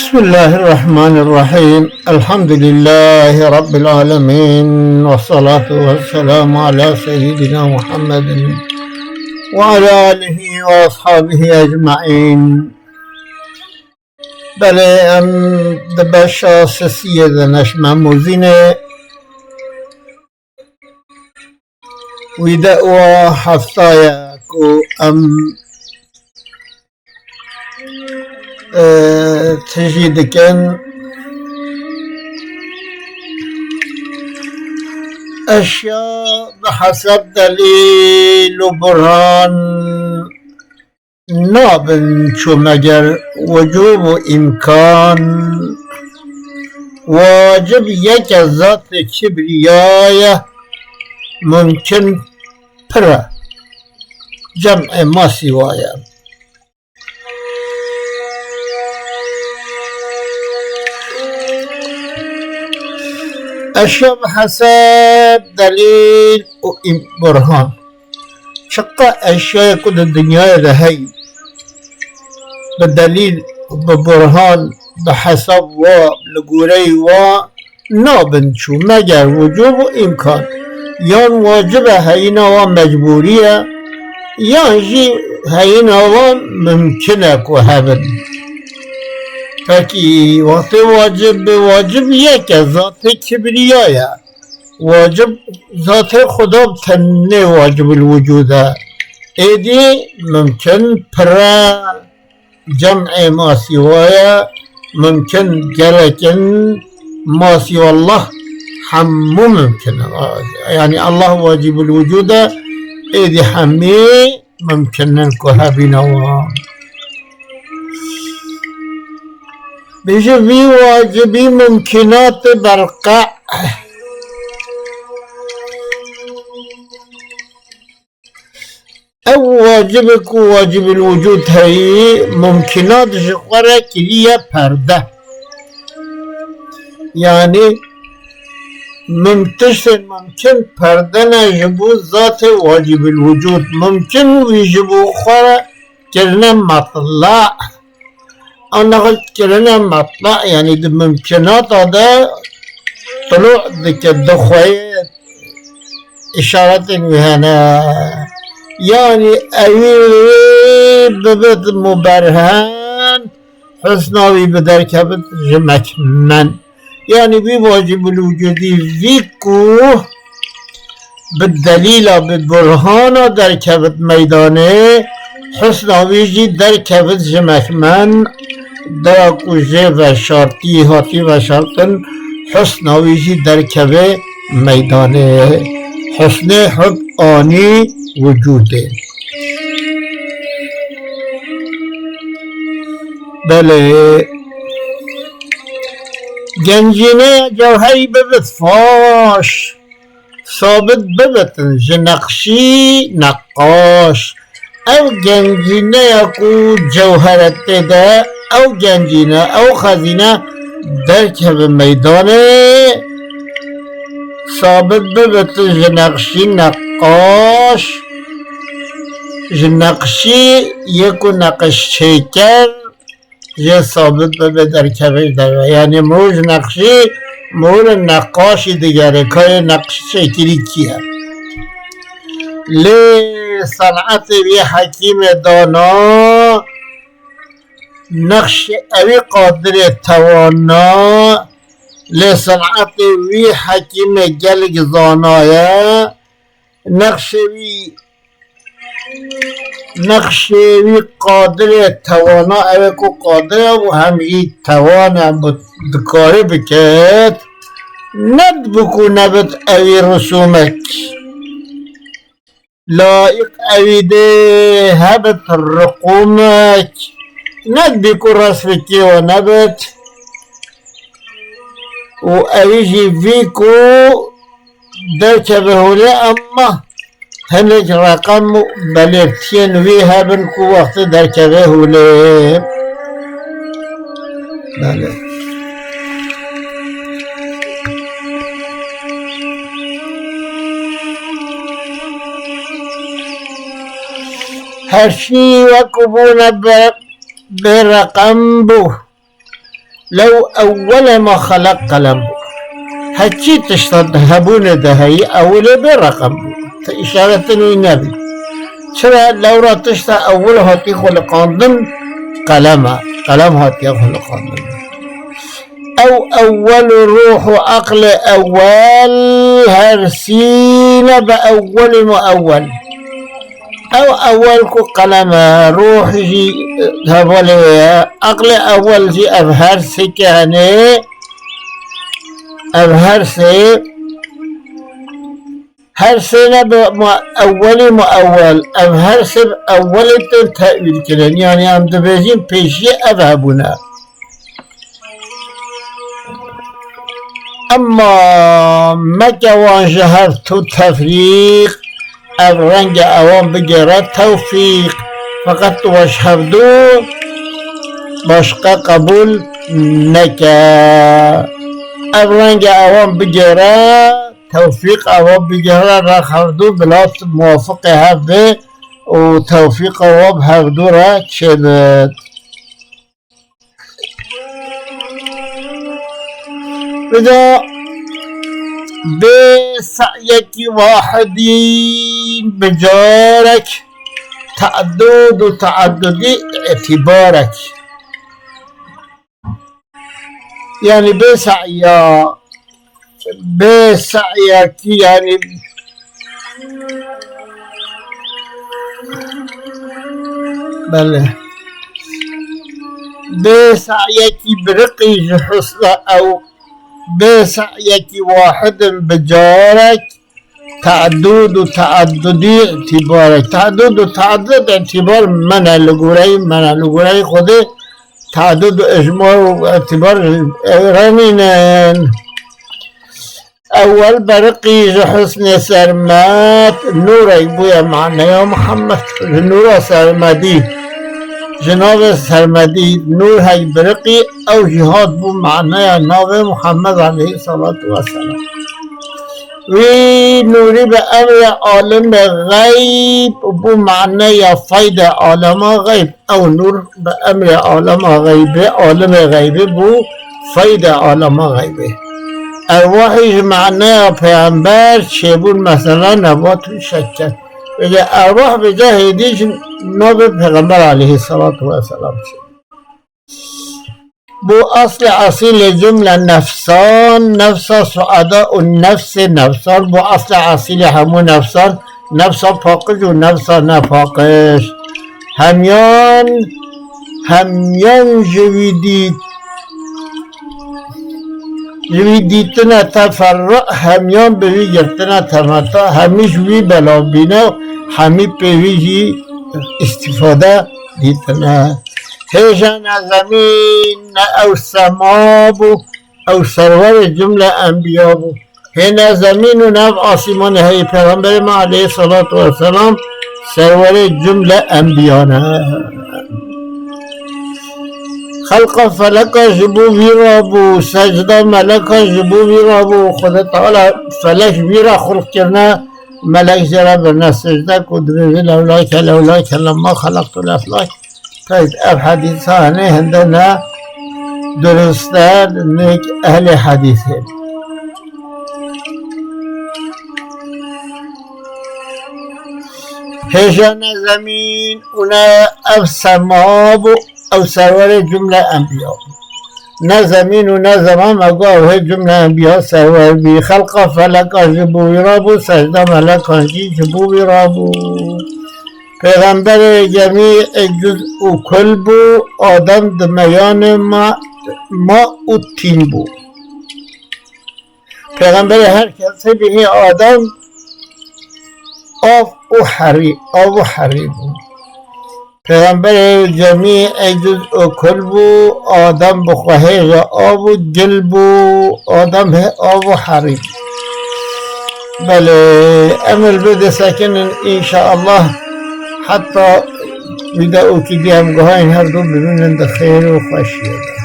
بسم الله الرحمن الرحيم الحمد لله رب العالمين والصلاة والسلام على سيدنا محمد وعلى آله وأصحابه أجمعين. بله ام دبشا سسیه دنش مموزینه ویده و هفتایا کو ام تجید کن اشياء بحسب دليل وبرهان نابن شو مگر وجوب و امکان واجب یک از ذات کبریای ممکن پر جمع ما سوایا. اشياء بحسب دليل و برهان شقا اشياء كل الدنيا ده هي بالدليل ببرهان بحسب و لقوري و نابن شو مگر وجوب و امکان یان واجب هینا و مجبوریه یان جی هینا و ممکنه که هبن تاکی وقت واجب یک ذات کبریایه واجب ذات خدا تنه واجب الوجوده ایدی ممکن پر جمع ما سوایا ممكن جلكن ما سوى الله حمو ممكن يعني الله واجب الوجود إذ حمي ممكن ننكها بنوام بيجي في واجبي ممكنات برقع أو واجبك واجب الوجود هي ممكنات جغرة كلية پرده يعني ممكن پرده نجبو ذات واجب الوجود ممكن ويجبو خورة كلنا مطلع أنا قلت كلنا مطلع يعني دي ممكنات هذا طلوع ذيك الدخوية إشارة وهنا يعني ببت مبرهن حسناوي بدركبت جمك من يعني بواجب الوجودي فيكو بالدليل بالبرهان دركبت ميدانه حسناوي جي دركبت جمك من دراكو جي و شرطي هاتي و شرطن حسناوي جي دركبت ميدانه حسن حب آني وجوده. بله گنجینه جوهری ببت فاش ثابت ببت جنقشی نقاش او گنجینه یکو جوهرت ده او گنجینه او خزینه درکب میدانه ثابت ببت جنقشی نقاش جنقشی یکو نقش چیکر یه ثابت به در کبیر داره یعنی موج نقشی مور نقاشی دیگره که نقش شکلی کیه لی صنعت وی حکیم دانا نقش اوی قادر توانا لی صنعت وی حکیم گلگ زانایه نقش وی قادر توانا اوه کو قادر و همی توان دکاره بکت ند بکو نبت اوی رسومک لائق اوی ده هبت رقومک ند بکو رسمکی و نبت و اوی جی ویکو درچه بهوله اما هنج رقم بلرتين ويها بنكو وقت دركبه وليه بله هرشي وكبون برقم بو لو أول ما خلق قلم بو هكي تشتد هبون دهي أول برقم بو إشارة النبي شرع لو را تشتا أول هاتي خلقاندن قلم هاتي خلقاندن أو أول روح عقل أول هرسين بأول مؤول أو أول قلم روح جي هبولي عقل أول جي أبهر سكاني أبهر سي هرسين بأول مؤول أبهر سي بأول تأويل كلن يعني هم دبيزين بيشي أبهبنا أما مكوان جهرت التفريق الرنج أوان بجرى توفيق فقط واشهدو باشقى قبول نكا الرنج أوان بجرى توفيق أوان بجرى رخردو بلات موافق هفده وتوفيق أوان هفدو را شبت بدا بسعيك واحدين بجارك تعدد وتعددي اعتبارك يعني بسعيك يعني بله بسعيك برقي حسن أو بسعيك واحد بجارك تعدد وتعددي اعتبارك تعدد وتعدد اعتبار من الغوري خده تعدد واجمار واعتبار رنينين اول برقي حسن سرمات نور يبويا معنا يا محمد نور سرمدي جناب سرمدي نور هاي برقي او جهاد بو معنا يا نبي محمد عليه الصلاة والسلام وی نوری به امر عالم غیب بو معنی یا فایده عالم غیب او نور به امر عالم غیبه عالم غیبه بو فایده عالم غیبه ارواحی معنی پیامبر چه بود مثلا نبات و شکر بگه ارواح به جا هیدیش ناب پیغمبر علیه الصلاة والسلام شد بو اصل اصیل جمله نفسان نفسا سعداء النفس نفسان بو اصل اصیل همون نفسان نفسا پاکش و نفسا نپاکش همیان جویدیتنا تفرع همیان بوی گرتنا تمتا همیش وی بلا بینا همی پیوی استفاده دیتنا هیجان زمین او سما بو او سرور جمله انبیا بو هینا زمین و نف آسمان هی پیغمبر ما علیه الصلاة والسلام سرور جمله انبیانه خلق فلک جبو ویرا بو سجده ملک جبو ویرا بو خدا تعالی فلک ویرا خلق کرنا ملک جرا برنا سجده کدره لولاک لما خلقت الافلاک طيب الحديث هنا عندنا درستان نيك أهل حديثهم هجان زمين ونا السماء أو سرور جملة أنبياء نا زمين ونا زمان مقاوه جملة أنبياء سرور بي خلق فلك جبو يرابو سجد ملك جبو يرابو پیغمبر جمیع جز و کل بو آدم دمیان ما و تین بو پیغمبر هر کسی به آدم آب و حری بو پیغمبر جمیع جز و کل بو آدم بخواهی آب و جل بو آدم آب و حری بله امل بده ساکن انشاءالله حتى بدأوا كده هم جهاين هردو بدون خير وخشية